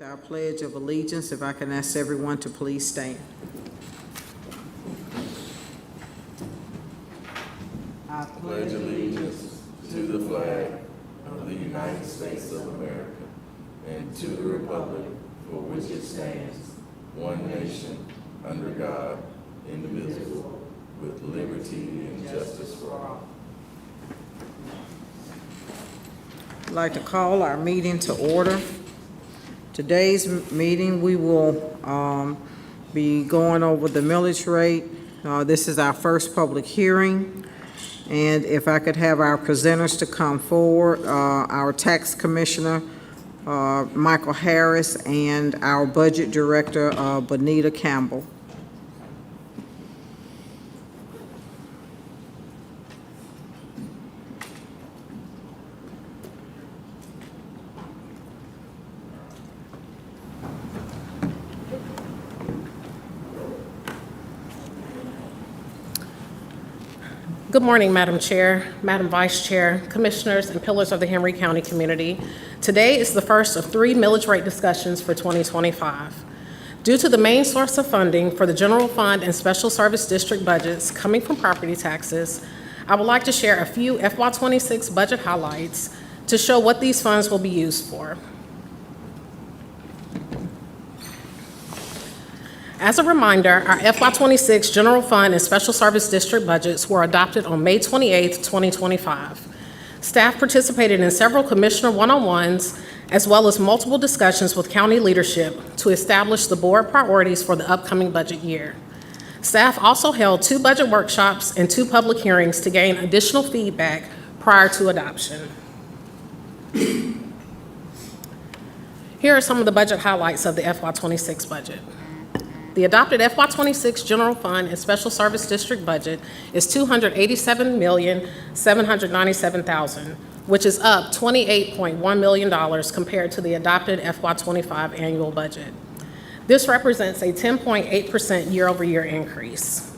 Our Pledge of Allegiance, if I can ask everyone to please stand. I Pledge allegiance to the flag of the United States of America and to the republic for which it stands, one nation, under God, indivisible, with liberty and justice for all. I'd like to call our meeting to order. Today's meeting, we will be going over the millage rate. This is our first public hearing. And if I could have our presenters to come forward, our tax commissioner, Michael Harris, and our budget director, Bonita Campbell. Good morning, Madam Chair, Madam Vice Chair, Commissioners, and pillars of the Henry County community. Today is the first of 3 millage rate discussions for 2025. Due to the main source of funding for the general fund and special service district budgets coming from property taxes, I would like to share a few FY26 budget highlights to show what these funds will be used for. As a reminder, our FY26 General Fund and Special Service District budgets were adopted on May 28, 2025. Staff participated in several commissioner one-on-ones, as well as multiple discussions with county leadership to establish the board priorities for the upcoming budget year. Staff also held 2 budget workshops and 2 public hearings to gain additional feedback prior to adoption. Here are some of the budget highlights of the FY26 budget. The adopted FY26 General Fund and Special Service District budget is $287,797,000, which is up $28.1 million compared to the adopted FY25 annual budget. This represents a 10.8% year-over-year increase.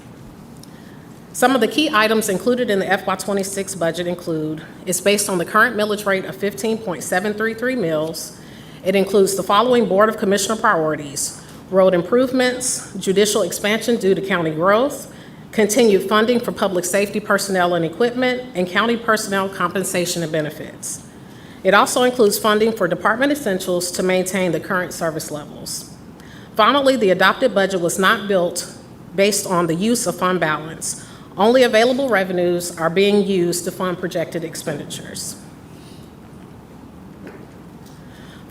Some of the key items included in the FY26 budget include: it's based on the current millage rate of 15.733 mills. It includes the following Board of Commissioner priorities: road improvements, judicial expansion due to county growth, continued funding for public safety personnel and equipment, and county personnel compensation and benefits. It also includes funding for department essentials to maintain the current service levels. Finally, the adopted budget was not built based on the use of fund balance. Only available revenues are being used to fund projected expenditures.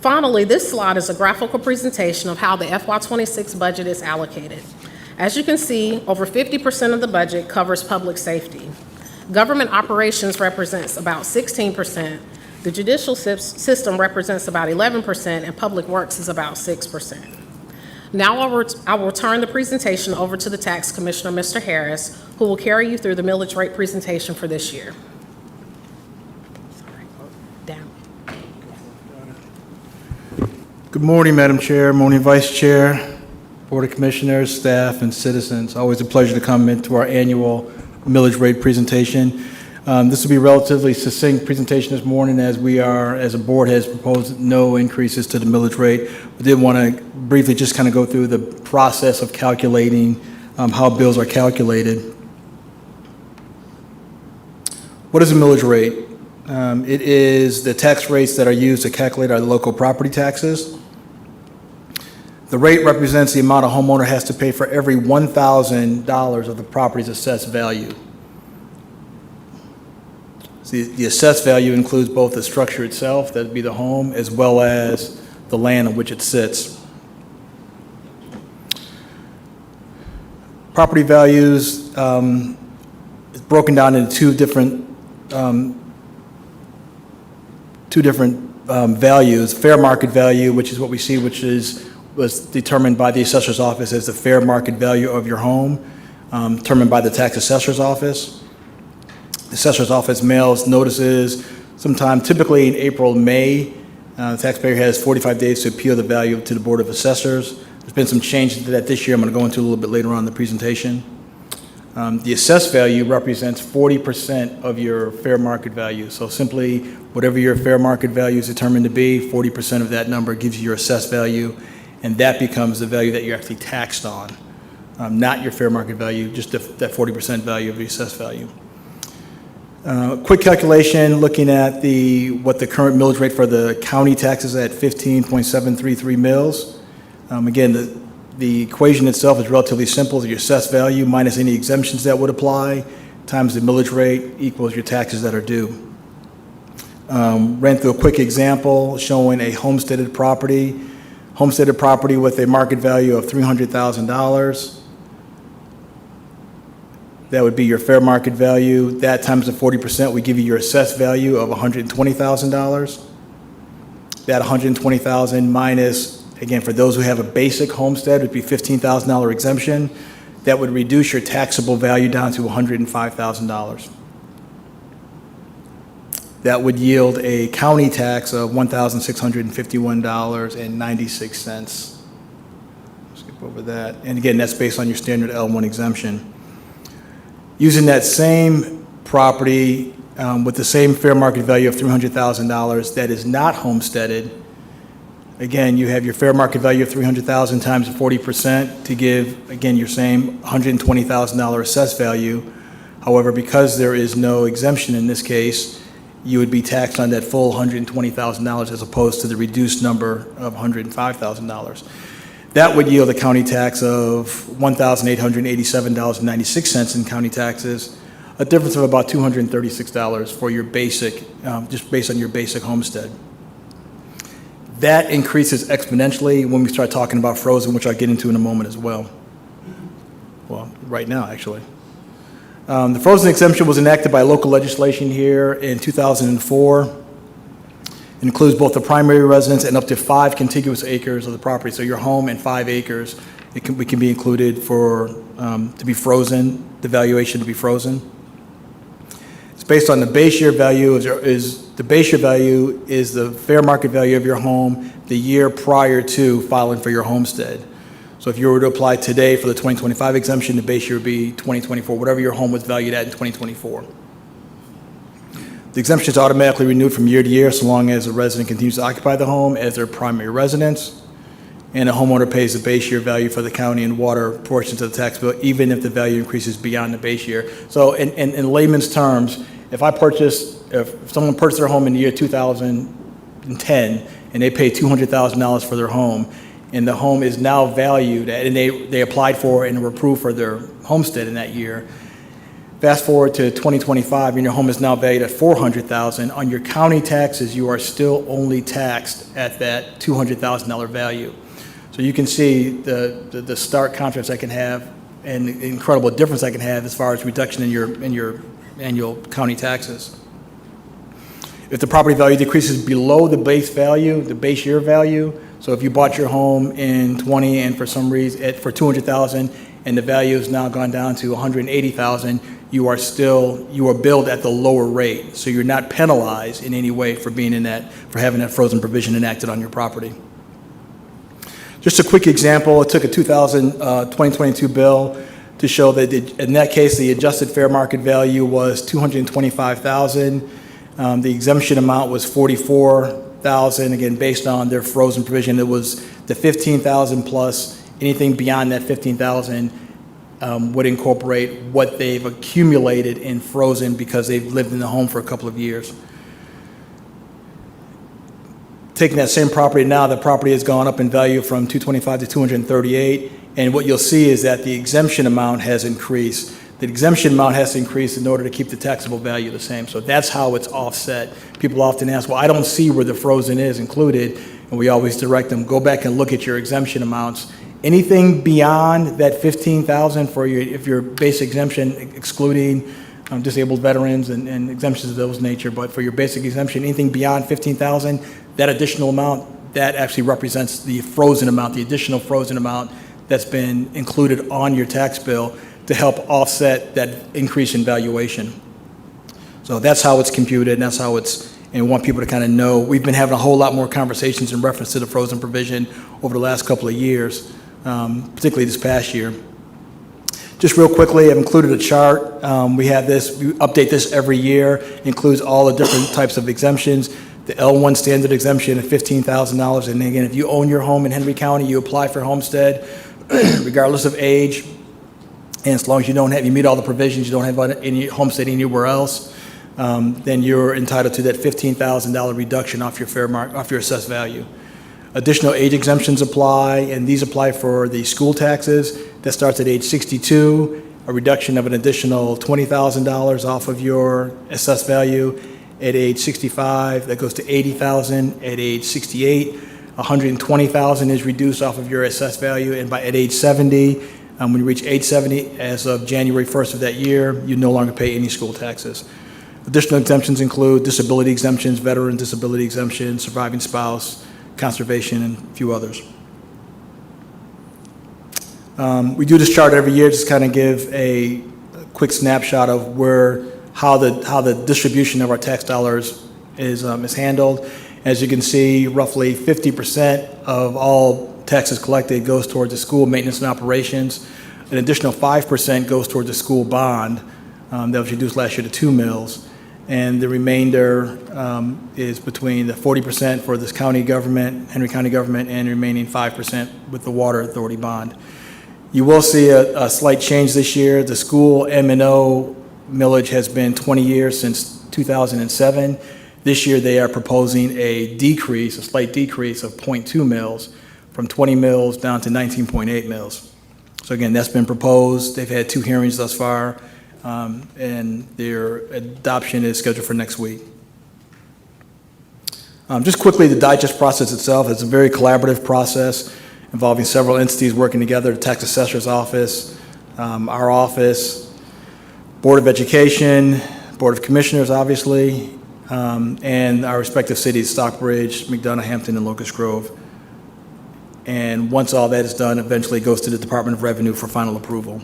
Finally, this slide is a graphical presentation of how the FY26 budget is allocated. As you can see, over 50% of the budget covers public safety. Government operations represents about 16%, the judicial system represents about 11%, and public works is about 6%. Now I will turn the presentation over to the Tax Commissioner, Mr. Harris, who will carry you through the millage rate presentation for this year. Good morning, Madam Chair, morning, Vice Chair, Board of Commissioners, staff, and citizens. Always a pleasure to come into our annual millage rate presentation. This will be a relatively succinct presentation this morning, as we are, as a board, has proposed no increases to the millage rate. We did want to briefly just kind of go through the process of calculating how bills are calculated. What is a millage rate? It is the tax rates that are used to calculate our local property taxes. The rate represents the amount a homeowner has to pay for every $1,000 of the property's assessed value. So the assessed value includes both the structure itself, that would be the home, as well as the land on which it sits. Property values is broken down into two different values. Fair market value, which is what we see, was determined by the assessor's office as the fair market value of your home, determined by the tax assessor's office. The assessor's office mails notices sometime typically in April, May. The taxpayer has 45 days to appeal the value to the Board of Assessors. There's been some changes to that this year. I'm going to go into a little bit later on in the presentation. The assessed value represents 40% of your fair market value. So simply, whatever your fair market value is determined to be, 40% of that number gives you your assessed value, and that becomes the value that you're actually taxed on, not your fair market value, just that 40% value of the assessed value. Quick calculation, looking at what the current millage rate for the county taxes at 15.733 mils. Again, the equation itself is relatively simple. Your assessed value minus any exemptions that would apply times the millage rate equals your taxes that are due. Ran through a quick example showing a homesteaded property with a market value of $300,000. That would be your fair market value. That times the 40% would give you your assessed value of $120,000. That $120,000 minus, again, for those who have a basic homestead, would be $15,000 exemption. That would reduce your taxable value down to $105,000. That would yield a county tax of $1,651.96. Skip over that. And again, that's based on your standard L1 exemption. Using that same property with the same fair market value of $300,000 that is not homesteaded, again, you have your fair market value of $300,000 times 40% to give, again, your same $120,000 assessed value. However, because there is no exemption in this case, you would be taxed on that full $120,000 as opposed to the reduced number of $105,000. That would yield a county tax of $1,887.96 in county taxes, a difference of about $236 for your basic, just based on your basic homestead. That increases exponentially when we start talking about frozen, which I'll get into in a moment as well. Well, right now, actually. The frozen exemption was enacted by local legislation here in 2004. It includes both the primary residence and up to 5 contiguous acres of the property. So your home and 5 acres, we can be included for to be frozen, the valuation to be frozen. It's based on the base year value the base year value is the fair market value of your home the year prior to filing for your homestead. So if you were to apply today for the 2025 exemption, the base year would be 2024, whatever your home was valued at in 2024. The exemption is automatically renewed from year to year so long as the resident continues to occupy the home as their primary residence, and a homeowner pays the base year value for the county and water portions of the tax bill, even if the value increases beyond the base year. So in layman's terms, if someone purchased their home in the year 2010 and they paid $200,000 for their home, and the home is now valued at, and they applied for and were approved for their homestead in that year, fast forward to 2025, and your home is now valued at $400,000. On your county taxes, you are still only taxed at that $200,000 value. So you can see the stark contrast that can have, and the incredible difference that can have as far as reduction in your annual county taxes. If the property value decreases below the base value, the base year value, so if you bought your home in 20 and for some reason for $200,000 and the value has now gone down to $180,000, you are billed at the lower rate. So you're not penalized in any way for having that frozen provision enacted on your property. Just a quick example, it took a 2022 bill to show that in that case, the adjusted fair market value was $225,000. The exemption amount was $44,000, again, based on their frozen provision. It was the $15,000 plus anything beyond that $15,000 would incorporate what they've accumulated in frozen because they've lived in the home for a couple of years. Taking that same property now, the property has gone up in value from $225,000 to $238,000, and what you'll see is that the exemption amount has increased. The exemption amount has to increase in order to keep the taxable value the same. So that's how it's offset. People often ask, well, I don't see where the frozen is included, and we always direct them, go back and look at your exemption amounts. Anything beyond that $15,000 if your basic exemption, excluding disabled veterans and exemptions of those nature, but for your basic exemption, anything beyond $15,000, that additional amount, that actually represents the frozen amount, the additional frozen amount that's been included on your tax bill to help offset that increase in valuation. So that's how it's computed, and that's how and we want people to kind of know. We've been having a whole lot more conversations in reference to the frozen provision over the last couple of years, particularly this past year. Just real quickly, I've included a chart. We update this every year. It includes all the different types of exemptions. The L1 standard exemption of $15,000. And again, if you own your home in Henry County, you apply for homestead, regardless of age. And as long as you meet all the provisions, you don't have any homestead anywhere else, then you're entitled to that $15,000 reduction off your assessed value. Additional age exemptions apply, and these apply for the school taxes. That starts at age 62, a reduction of an additional $20,000 off of your assessed value. At age 65, that goes to $80,000. At age 68, $120,000 is reduced off of your assessed value. And at age 70, when you reach age 70, as of January 1st of that year, you no longer pay any school taxes. Additional exemptions include disability exemptions, veteran disability exemption, surviving spouse, conservation, and a few others. We do this chart every year, just kind of give a quick snapshot of how the distribution of our tax dollars is handled. As you can see, roughly 50% of all taxes collected goes towards the school maintenance and operations. An additional 5% goes towards the school bond that was reduced last year to 2 mills. And the remainder is between the 40% for this county government, Henry County government, and the remaining 5% with the water authority bond. You will see a slight change this year. The school M&O millage has been 20 years, since 2007. This year they are proposing a slight decrease of 0.2 mils from 20 mils down to 19.8 mils. So again, that's been proposed. They've had 2 hearings thus far, and their adoption is scheduled for next week. Just quickly, the digest process itself is a very collaborative process involving several entities working together: the tax assessor's office, our office, Board of Education, Board of Commissioners, obviously, and our respective cities, Stockbridge, McDonough, Hampton, and Locust Grove. And once all that is done, eventually it goes to the Department of Revenue for final approval.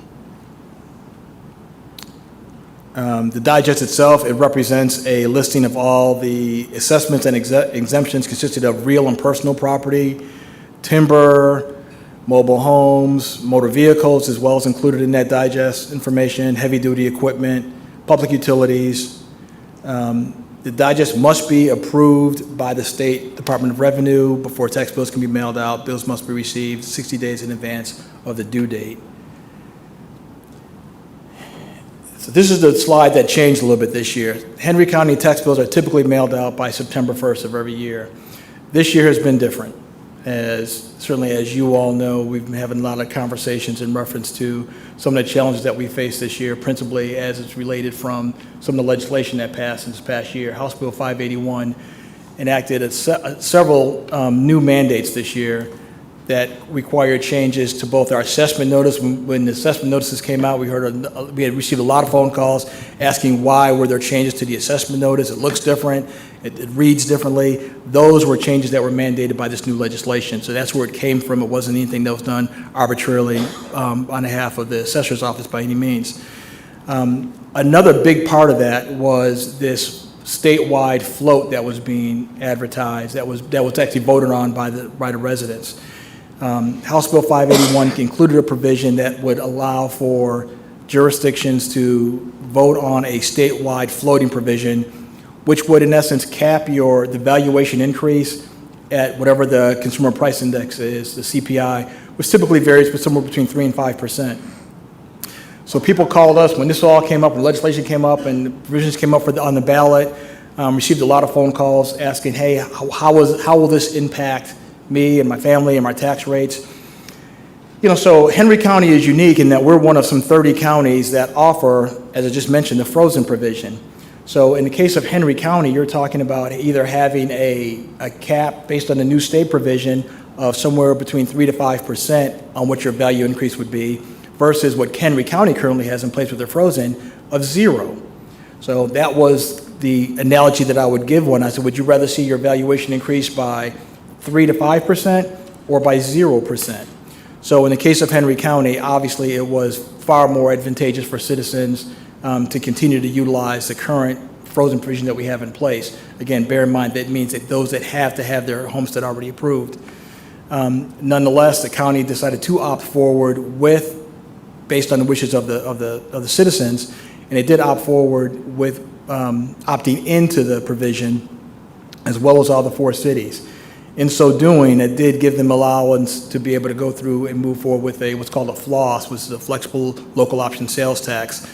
The digest itself, it represents a listing of all the assessments and exemptions consisted of real and personal property, timber, mobile homes, motor vehicles, as well as included in that digest information, heavy-duty equipment, public utilities. The digest must be approved by the State Department of Revenue before tax bills can be mailed out. Bills must be received 60 days in advance of the due date. So this is the slide that changed a little bit this year. Henry County tax bills are typically mailed out by September 1st of every year. This year has been different. Certainly as you all know, we've been having a lot of conversations in reference to some of the challenges that we faced this year, principally as it's related from some of the legislation that passed this past year. House Bill 581 enacted several new mandates this year that required changes to both our assessment notice. When the assessment notices came out, we had received a lot of phone calls asking why were there changes to the assessment notice. It looks different. It reads differently. Those were changes that were mandated by this new legislation. So that's where it came from. It wasn't anything that was done arbitrarily on behalf of the assessor's office by any means. Another big part of that was this statewide float that was being advertised, that was actually voted on by the residents. House Bill 581 included a provision that would allow for jurisdictions to vote on a statewide floating provision, which would in essence cap the valuation increase at whatever the consumer price index is, the CPI, which typically varies somewhere between 3% and 5%. So people called us when this all came up, when legislation came up and the provisions came up on the ballot, received a lot of phone calls asking, hey, how will this impact me and my family and my tax rates? So Henry County is unique in that we're one of some 30 counties that offer, as I just mentioned, the frozen provision. So in the case of Henry County, you're talking about either having a cap based on the new state provision of somewhere between 3 to 5% on what your value increase would be, versus what Henry County currently has in place with their frozen of 0. So that was the analogy that I would give one. I said, would you rather see your valuation increase by 3 to 5% or by 0%? So in the case of Henry County, obviously it was far more advantageous for citizens to continue to utilize the current frozen provision that we have in place. Again, bear in mind that means that those that have to have their homestead already approved. Nonetheless, the county decided to opt forward with based on the wishes of the citizens, and it did opt forward with opting into the provision, as well as all the 4 cities. In so doing, it did give them allowance to be able to go through and move forward with what's called a FLOSS, which is a flexible local option sales tax,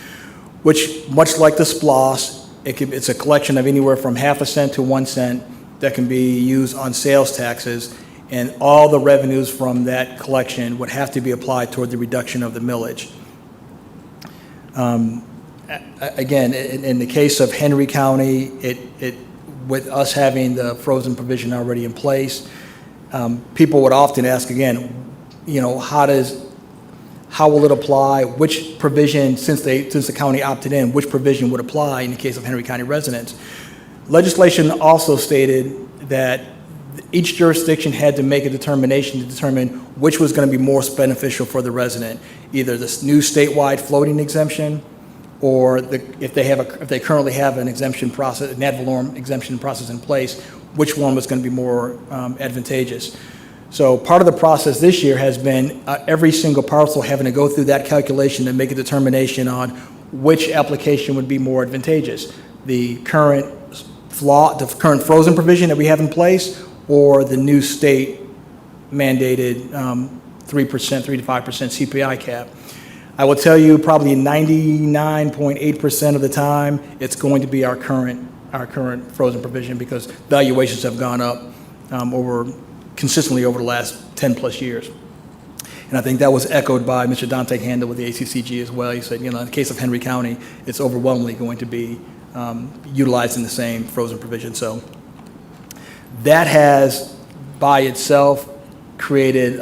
which, much like the SPLOS, it's a collection of anywhere from half a cent to 1 cent that can be used on sales taxes, and all the revenues from that collection would have to be applied toward the reduction of the millage. Again, in the case of Henry County, with us having the frozen provision already in place, people would often ask again, how will it apply? Which provision, since the county opted in, which provision would apply in the case of Henry County residents? Legislation also stated that each jurisdiction had to make a determination to determine which was going to be most beneficial for the resident, either this new statewide floating exemption, or if they currently have an exemption process, an ad valorem exemption process in place, which one was going to be more advantageous. So part of the process this year has been every single parcel having to go through that calculation and make a determination on which application would be more advantageous: the current frozen provision that we have in place, or the new state mandated 3%, 3 to 5% CPI cap. I will tell you, probably 99.8% of the time, it's going to be our current frozen provision, because valuations have gone up consistently over the last 10 plus years. And I think that was echoed by Mr. Dante Handel with the ACCG as well. He said, in the case of Henry County, it's overwhelmingly going to be utilizing the same frozen provision. So that has, by itself, created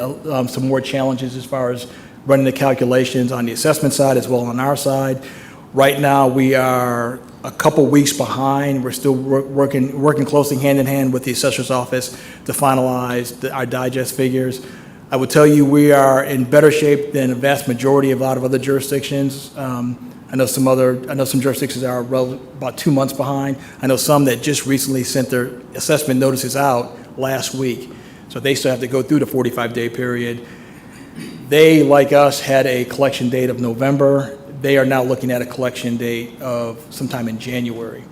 some more challenges as far as running the calculations on the assessment side as well on our side. Right now, we are a couple weeks behind. We're still working closely hand in hand with the assessor's office to finalize our digest figures. I would tell you we are in better shape than a vast majority of a lot of other jurisdictions. I know some jurisdictions are about 2 months behind. I know some that just recently sent their assessment notices out last week, so they still have to go through the 45-day period. They, like us, had a collection date of November. They are now looking at a collection date of sometime in January.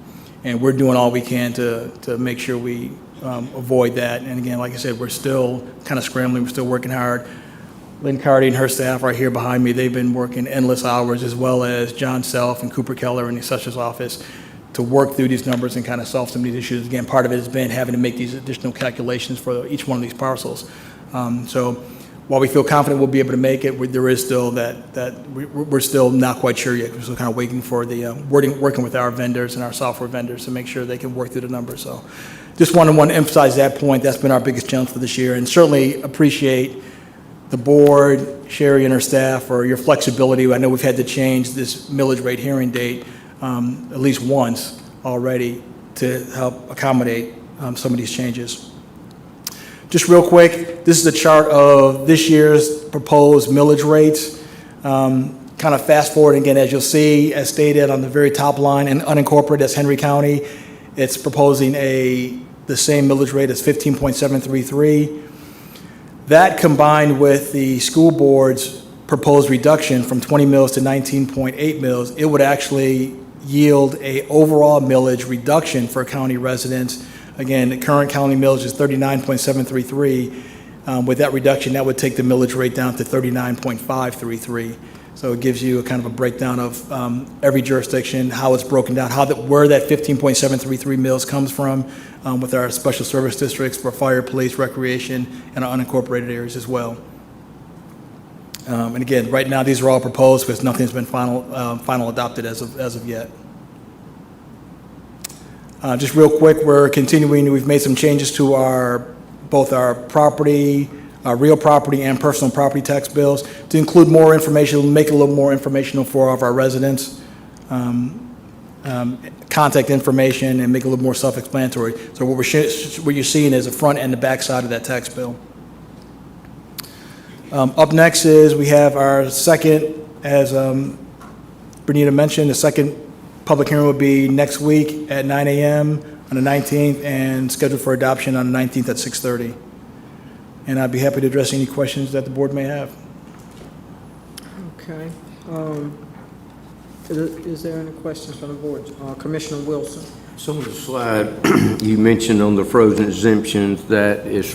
And we're doing all we can to make sure we avoid that. And again, like I said, we're still kind of scrambling. We're still working hard. Lynn Cardy and her staff are here behind me. They've been working endless hours, as well as John Self and Cooper Keller in the assessor's office, to work through these numbers and kind of solve some of these issues. Again, part of it has been having to make these additional calculations for each one of these parcels. So while we feel confident we'll be able to make it, there is still we're still not quite sure yet. We're still kind of waiting for the working with our vendors and our software vendors to make sure they can work through the numbers. So just want to emphasize that point. That's been our biggest challenge for this year, and certainly appreciate the board, Sherry and her staff, for your flexibility. I know we've had to change this millage rate hearing date at least once already to help accommodate some of these changes. Just real quick, this is a chart of this year's proposed millage rates. Kind of fast forward again, as you'll see, as stated on the very top line, and unincorporated as Henry County, it's proposing the same millage rate as 15.733. That, combined with the school board's proposed reduction from 20 mills to 19.8 mills, it would actually yield a overall millage reduction for county residents. Again, the current county millage is 39.733. With that reduction, that would take the millage rate down to 39.533. So it gives you a kind of a breakdown of every jurisdiction, how it's broken down, where that 15.733 mills comes from, with our special service districts for fire, police, recreation, and our unincorporated areas as well. And again, right now these are all proposed because nothing's been final adopted as of yet. Just real quick, we're continuing. We've made some changes to both our property, our real property and personal property tax bills to include more information, make it a little more informational for all of our residents, contact information, and make it a little more self-explanatory. So what you're seeing is the front and the back side of that tax bill. Up next is we have our second, as Bernita mentioned, the second public hearing will be next week at 9 a.m. on the 19th, and scheduled for adoption on the 19th at 6:30. And I'd be happy to address any questions that the board may have. Okay. Is there any questions from the board? Commissioner Wilson? So on the slide, you mentioned on the frozen exemptions that is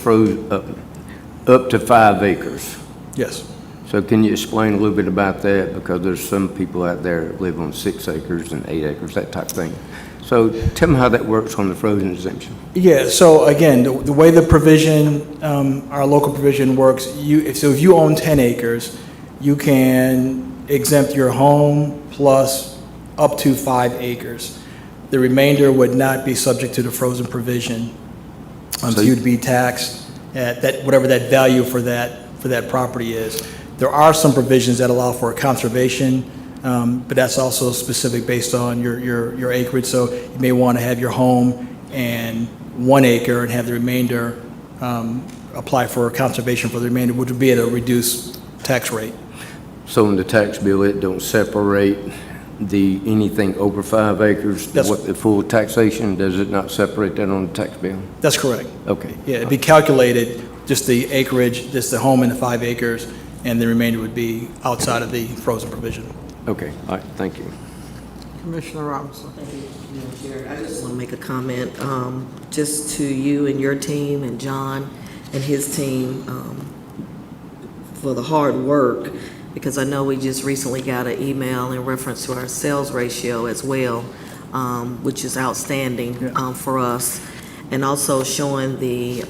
up to 5 acres. Yes. So can you explain a little bit about that? Because there's some people out there that live on 6 acres and 8 acres, that type of thing. So tell me how that works on the frozen exemption. Yeah, so again, the way the provision, our local provision works, if you own 10 acres, you can exempt your home plus up to 5 acres. The remainder would not be subject to the frozen provision. So you'd be taxed at that, whatever that value for that property is. There are some provisions that allow for conservation, but that's also specific based on your acreage. So you may want to have your home and 1 acre and have the remainder apply for conservation for the remainder, which would be at a reduced tax rate. So in the tax bill, it don't separate anything over 5 acres, what the full taxation, does it not separate that on the tax bill? That's correct. Okay. Yeah, it'd be calculated, just the acreage, just the home and the 5 acres, and the remainder would be outside of the frozen provision. Okay, all right, thank you. Commissioner Robinson? Thank you, Madam Chair. I just want to make a comment, just to you and your team and John and his team, for the hard work, because I know we just recently got an email in reference to our sales ratio as well, which is outstanding, for us, and also showing the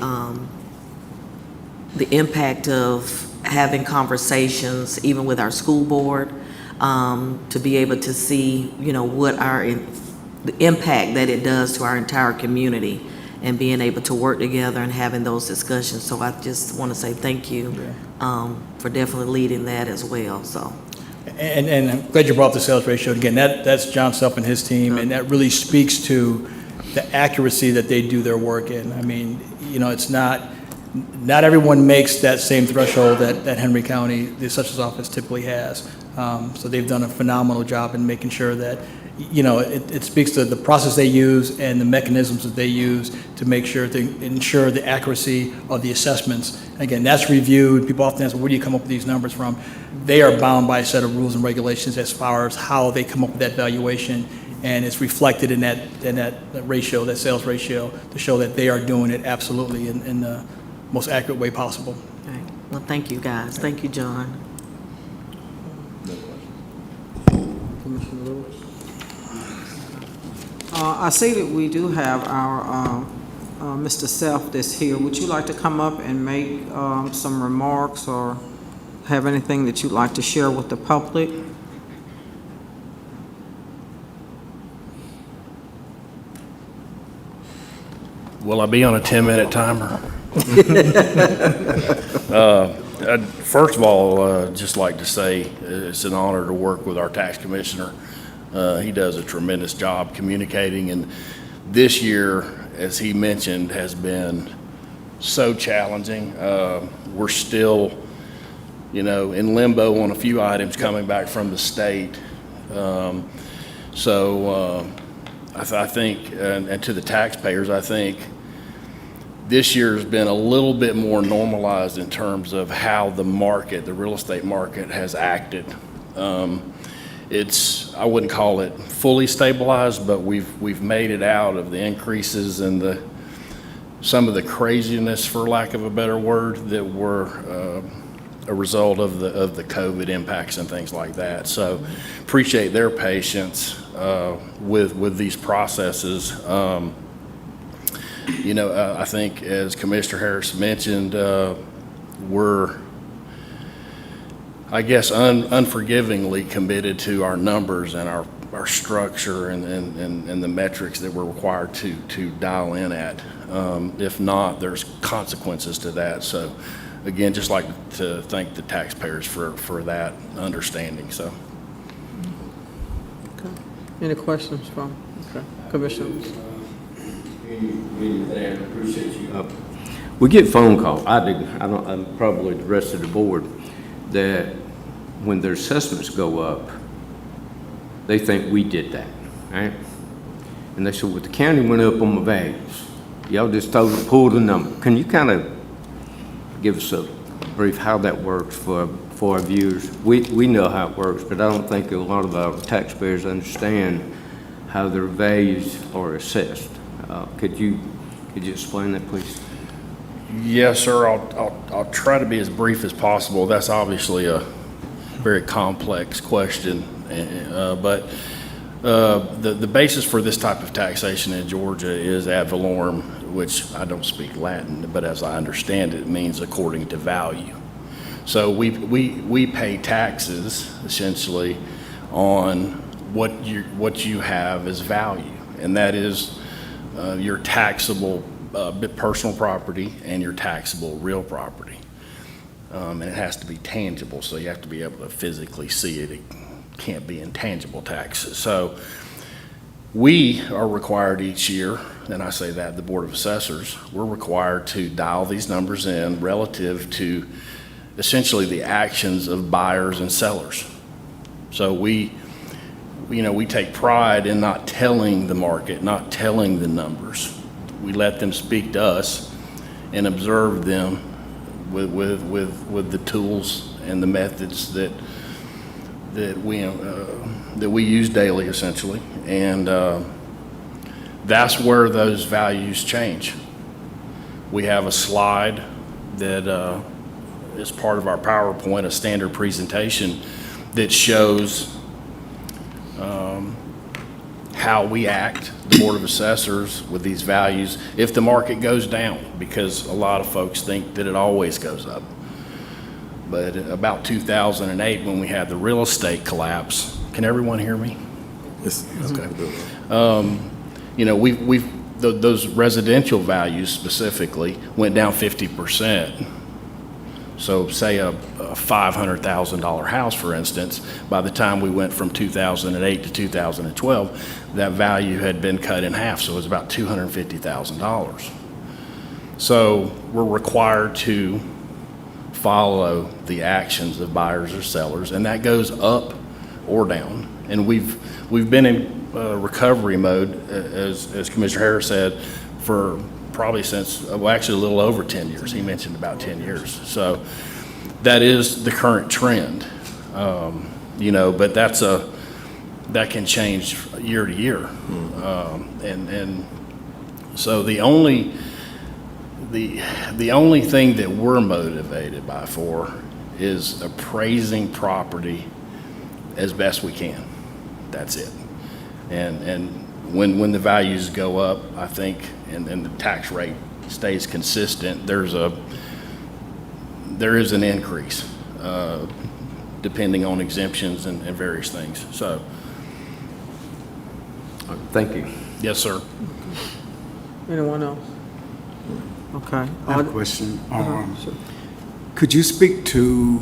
impact of having conversations, even with our school board, to be able to see, what the impact that it does to our entire community, and being able to work together and having those discussions. So I just want to say thank you for definitely leading that as well. So. And I'm glad you brought up the sales ratio. Again, that's John Self and his team, and that really speaks to the accuracy that they do their work in. I mean, it's not everyone makes that same threshold that Henry County, the Assessor's Office typically has. So they've done a phenomenal job in making sure that, it speaks to the process they use and the mechanisms that they use to make sure to ensure the accuracy of the assessments. Again, that's reviewed. People often ask, where do you come up with these numbers from? They are bound by a set of rules and regulations as far as how they come up with that valuation, and it's reflected in that ratio, that sales ratio, to show that they are doing it absolutely in the most accurate way possible. All right. Well, thank you, guys. Thank you, John. Commissioner Lewis? I see that we do have our Mr. Self that's here. Would you like to come up and make some remarks or have anything that you'd like to share with the public? Will I be on a 10-minute timer? First of all, just like to say it's an honor to work with our tax commissioner. He does a tremendous job communicating, and this year, as he mentioned, has been so challenging. We're still, in limbo on a few items coming back from the state. I think, and to the taxpayers, I think this year's been a little bit more normalized in terms of how the real estate market has acted. I wouldn't call it fully stabilized, but we've made it out of the increases and some of the craziness, for lack of a better word, that were a result of the COVID impacts and things like that. So appreciate their patience with these processes. I think, as Commissioner Harris mentioned, we're, I guess, unforgivingly committed to our numbers and our structure and the metrics that we're required to dial in at. If not, there's consequences to that. So again, just like to thank the taxpayers for that understanding. So. Okay. Any questions from commissioners? Appreciate you. We get phone calls. I do. I'm probably the rest of the board, that when their assessments go up, they think we did that, right? And they said, well, the county went up on my values. Y'all just pulled the number. Can you kind of give us a brief how that works for for our viewers. We know how it works, but I don't think a lot of our taxpayers understand how their values are assessed. Could you explain that, please? Yes, sir. I'll try to be as brief as possible. That's obviously a very complex question, but the basis for this type of taxation in Georgia is ad valorem, which I don't speak Latin, but as I understand it, it means according to value. So we pay taxes essentially on what you have as value, and that is your taxable personal property and your taxable real property. And it has to be tangible, so you have to be able to physically see it. It can't be intangible taxes. So we are required each year, and I say that, the Board of Assessors, we're required to dial these numbers in relative to essentially the actions of buyers and sellers. So we take pride in not telling the market, not telling the numbers. We let them speak to us and observe them with the tools and the methods that we use daily, essentially, and that's where those values change. We have a slide that is part of our PowerPoint, a standard presentation that shows how we act, the Board of Assessors, with these values if the market goes down, because a lot of folks think that it always goes up. But about 2008, when we had the real estate collapse, can everyone hear me? Yes. Okay. Those residential values specifically went down 50%. So say a $500,000 house, for instance, by the time we went from 2008 to 2012, that value had been cut in half, so it was about $250,000. So we're required to follow the actions of buyers or sellers, and that goes up or down. And we've been in recovery mode, as Commissioner Harris said, for probably since, well, actually a little over 10 years. He mentioned about 10 years. So that is the current trend, but that can change year to year. And so the only thing that we're motivated for is appraising property as best we can. That's it. And when the values go up, I think, and the tax rate stays consistent, there is an increase, depending on exemptions and various things. So, Thank you. yes, sir. Anyone else? Okay. I have a question. Could you speak to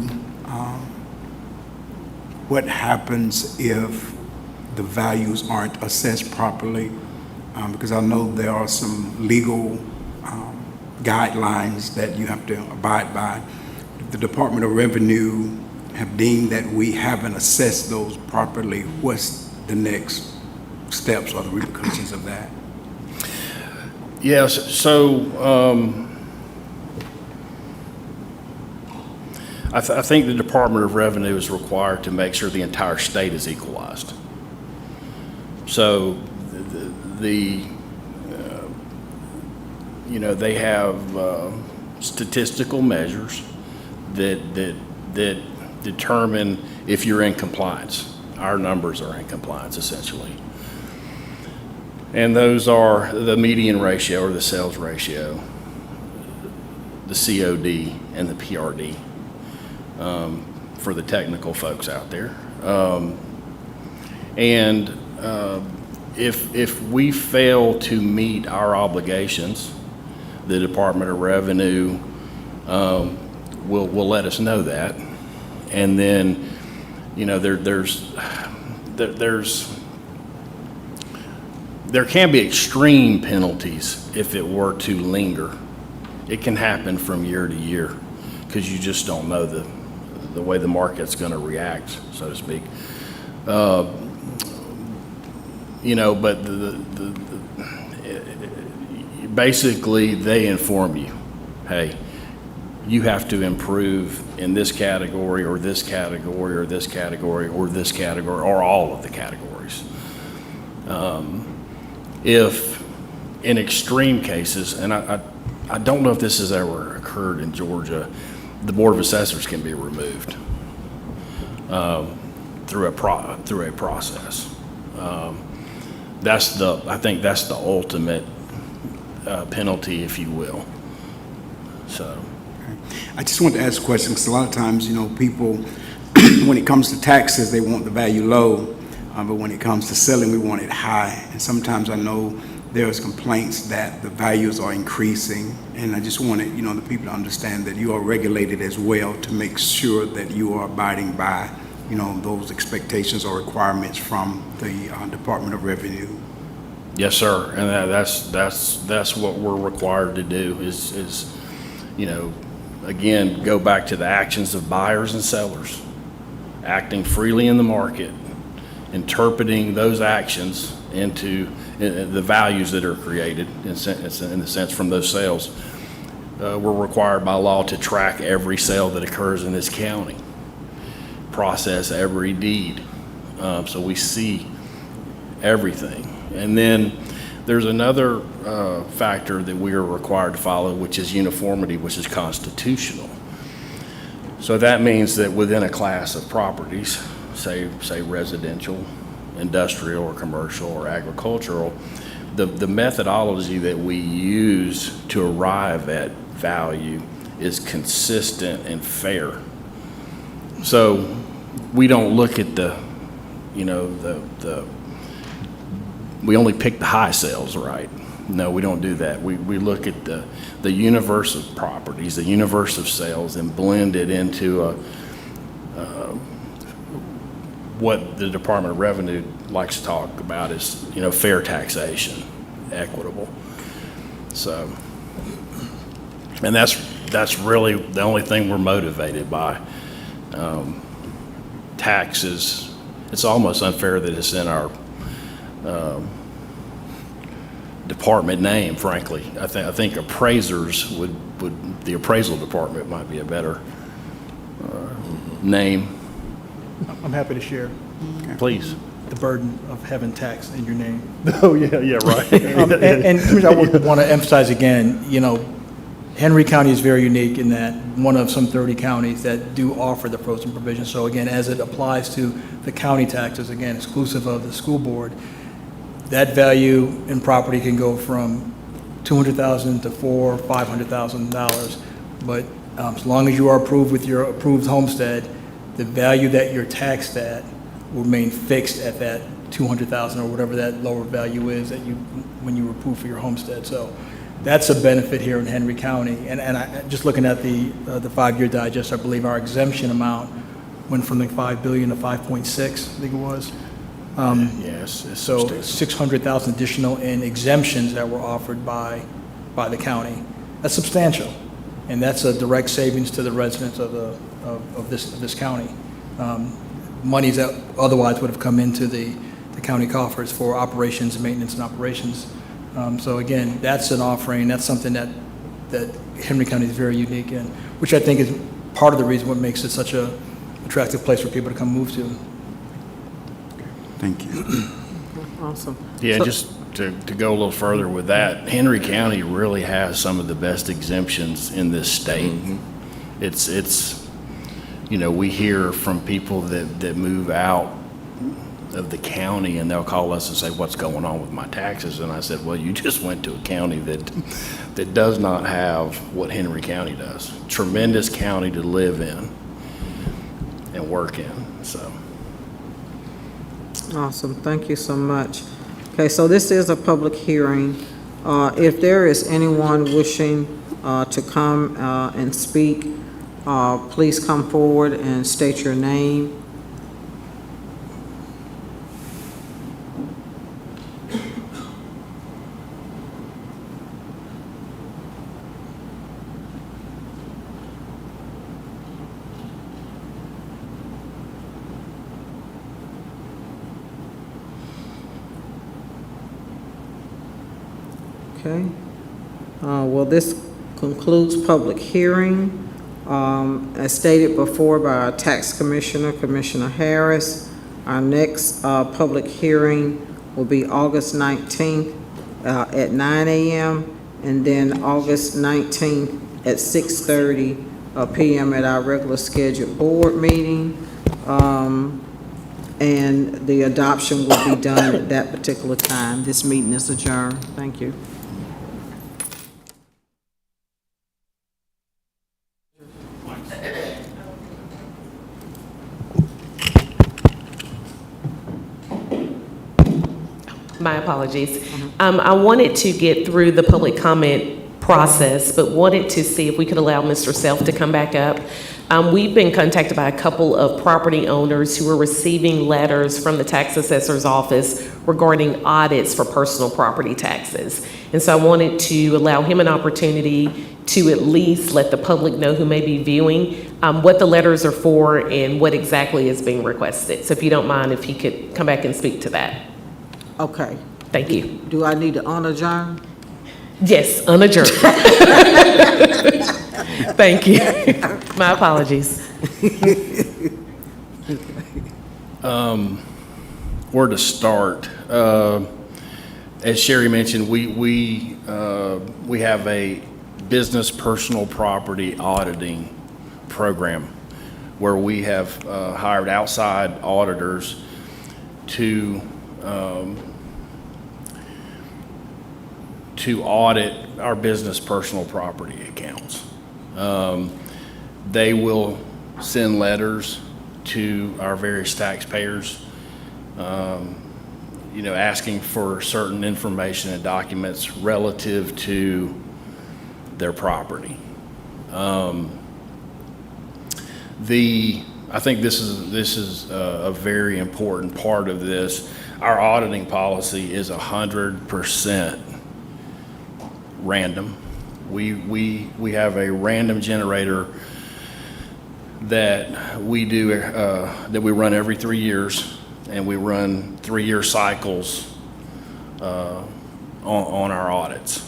what happens if the values aren't assessed properly? Because I know there are some legal guidelines that you have to abide by. If the Department of Revenue have deemed that we haven't assessed those properly, what's the next steps or the repercussions of that? Yes, so I think the Department of Revenue is required to make sure the entire state is equalized. So they have statistical measures that determine if you're in compliance. Our numbers are in compliance, essentially. And those are the median ratio or the sales ratio, the COD, and the PRD, for the technical folks out there. If we fail to meet our obligations, the Department of Revenue will let us know that. And then, there can be extreme penalties if it were to linger. It can happen from year to year because you just don't know the way the market's going to react, so to speak. But basically they inform you, hey, you have to improve in this category, or this category, or this category, or this category, or all of the categories. If in extreme cases, and I don't know if this has ever occurred in Georgia, the Board of Assessors can be removed through a process. I think that's the ultimate penalty, if you will. So. I just want to ask a question, because a lot of times, people, when it comes to taxes, they want the value low, but when it comes to selling, we want it high. And sometimes I know there's complaints that the values are increasing, and I just wanted, the people to understand that you are regulated as well to make sure that you are abiding by, those expectations or requirements from the Department of Revenue. Yes, sir, and that's what we're required to do is again, go back to the actions of buyers and sellers, acting freely in the market, interpreting those actions into the values that are created in the sense from those sales. We're required by law to track every sale that occurs in this county, process every deed, so we see everything. And then there's another factor that we are required to follow, which is uniformity, which is constitutional. So that means that within a class of properties, say residential, industrial, or commercial, or agricultural, the methodology that we use to arrive at value is consistent and fair. So we don't look at we only pick the high sales, right? No, we don't do that. We look at the universe of properties, the universe of sales, and blend it into what the Department of Revenue likes to talk about is, fair taxation, equitable. So, and that's really the only thing we're motivated by. Taxes, it's almost unfair that it's in our department name, frankly. I think appraisers the appraisal department might be a better name. I'm happy to share Please. the burden of having tax in your name. Oh, yeah, right. And I would want to emphasize again, Henry County is very unique in that one of some 30 counties that do offer the frozen provision. So again, as it applies to the county taxes, again, exclusive of the school board, that value in property can go from $200,000 to $400,000 or $500,000. But as long as you are approved with your approved homestead, the value that you're taxed at will remain fixed at that $200,000 or whatever that lower value is that when you were approved for your homestead. So that's a benefit here in Henry County. And I just looking at the 5-year digest, I believe our exemption amount went from like $5 billion to 5.6, I think it was. Yes. So 600,000 additional in exemptions that were offered by the county. That's substantial, and that's a direct savings to the residents of this county. Monies that otherwise would have come into the county coffers for operations, maintenance, and operations. So again, that's an offering. That's something that Henry County is very unique in, which I think is part of the reason what makes it such a attractive place for people to come move to. Thank you. Awesome. Yeah, So- just to go a little further with that, Henry County really has some of the best exemptions in this state. It's we hear from people that move out of the county, and they'll call us and say, what's going on with my taxes? And I said, well, you just went to a county that does not have what Henry County does. Tremendous county to live in and work in, so. Awesome, thank you so much. Okay, so this is a public hearing. If there is anyone wishing to come and speak, please come forward and state your name. Okay. Well, this concludes public hearing. As stated before by our tax commissioner, Commissioner Harris, our next public hearing will be August 19th at 9 a.m. and then August 19th at 6:30 p.m. at our regular scheduled board meeting. And the adoption will be done at that particular time. This meeting is adjourned. Thank you. My apologies. I wanted to get through the public comment process, but wanted to see if we could allow Mr. Self to come back up. We've been contacted by a couple of property owners who are receiving letters from the tax assessor's office regarding audits for personal property taxes. And so I wanted to allow him an opportunity to at least let the public know who may be viewing what the letters are for and what exactly is being requested. So if you don't mind, if he could come back and speak to that. Okay. Thank you. Do I need to unadjourn? Yes, unadjourned. Thank you. My apologies. Where to start? As Sherry mentioned, we have a business personal property auditing program where we have hired outside auditors to audit our business personal property accounts. They will send letters to our various taxpayers, asking for certain information and documents relative to their property. I think this is a very important part of this. Our auditing policy is 100% random. We have a random generator that we do that we run every 3 years, and we run 3-year cycles on our audits.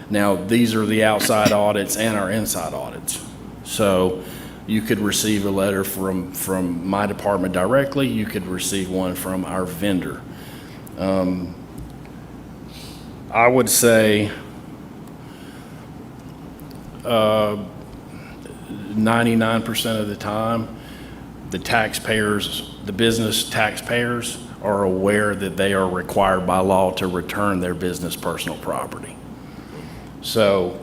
Now these are the outside audits and our inside audits. So you could receive a letter from my department directly. You could receive one from our vendor. I would say 99% of the time, the business taxpayers are aware that they are required by law to return their business personal property. So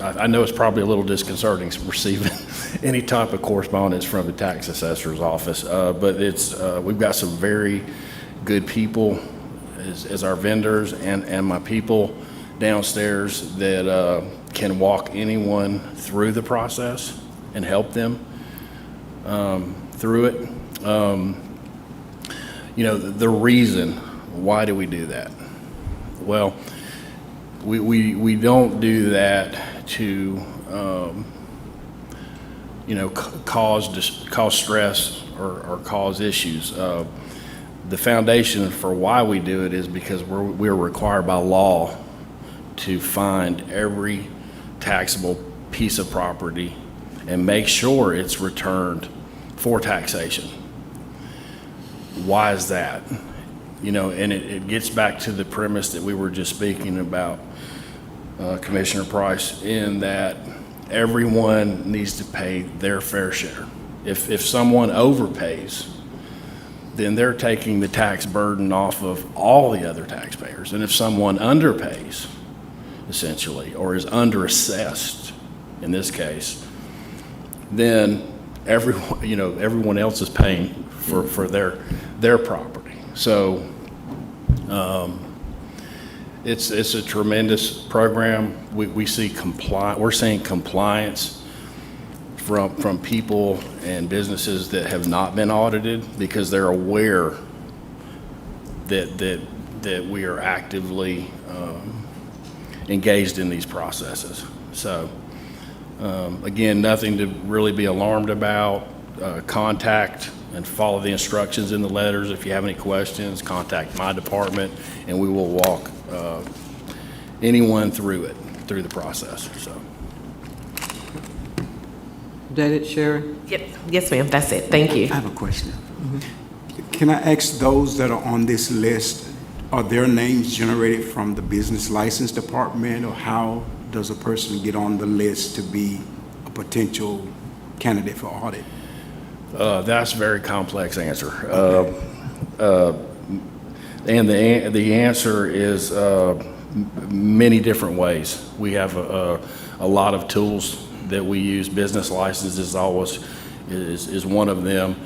I know it's probably a little disconcerting receiving any type of correspondence from the tax assessor's office, but we've got some very good people as our vendors and my people downstairs that can walk anyone through the process and help them through it. The reason, why do we do that? Well, we don't do that to cause stress or cause issues. The foundation for why we do it is because we're required by law to find every taxable piece of property and make sure it's returned for taxation. Why is that? And it gets back to the premise that we were just speaking about, Commissioner Price, in that everyone needs to pay their fair share. If someone overpays, then they're taking the tax burden off of all the other taxpayers. And if someone underpays, essentially, or is underassessed, in this case, then everyone else is paying for their property. So it's a tremendous program. We're seeing compliance from people and businesses that have not been audited because they're aware that we are actively engaged in these processes. So again, nothing to really be alarmed about. Contact and follow the instructions in the letters. If you have any questions, contact my department and we will walk anyone through it. through the process, so. That it, Sherry? Yep. Yes, ma'am, that's it. Thank you. I have a question. Can I ask those that are on this list, are their names generated from the business license department, or how does a person get on the list to be a potential candidate for audit? That's a very complex answer. And the answer is many different ways. We have a lot of tools that we use. Business licenses is one of them.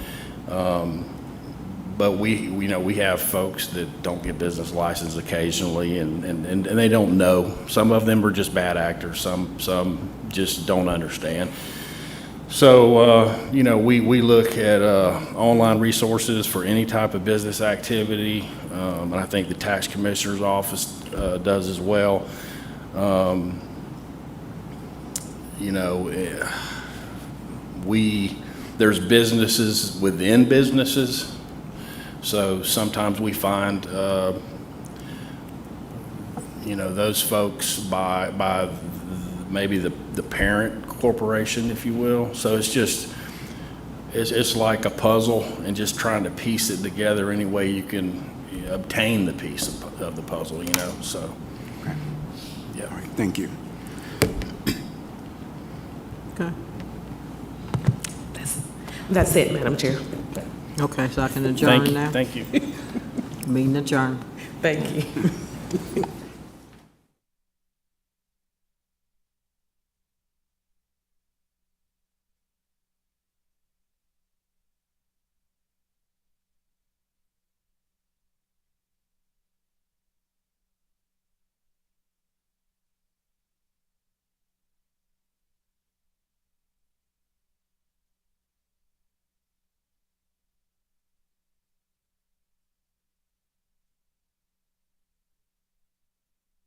But we have folks that don't get business licenses occasionally, and they don't know. Some of them are just bad actors. Some just don't understand. So, we look at online resources for any type of business activity, and I think the tax commissioner's office does as well. There's businesses within businesses, so sometimes we find, those folks by maybe the parent corporation, if you will. So it's like a puzzle, and just trying to piece it together any way you can obtain the piece of the puzzle, so. Okay. Yeah. All right, thank you. Okay. That's it, Madam Chair. Okay, so I can adjourn now? Thank you. Meeting adjourned. Thank you.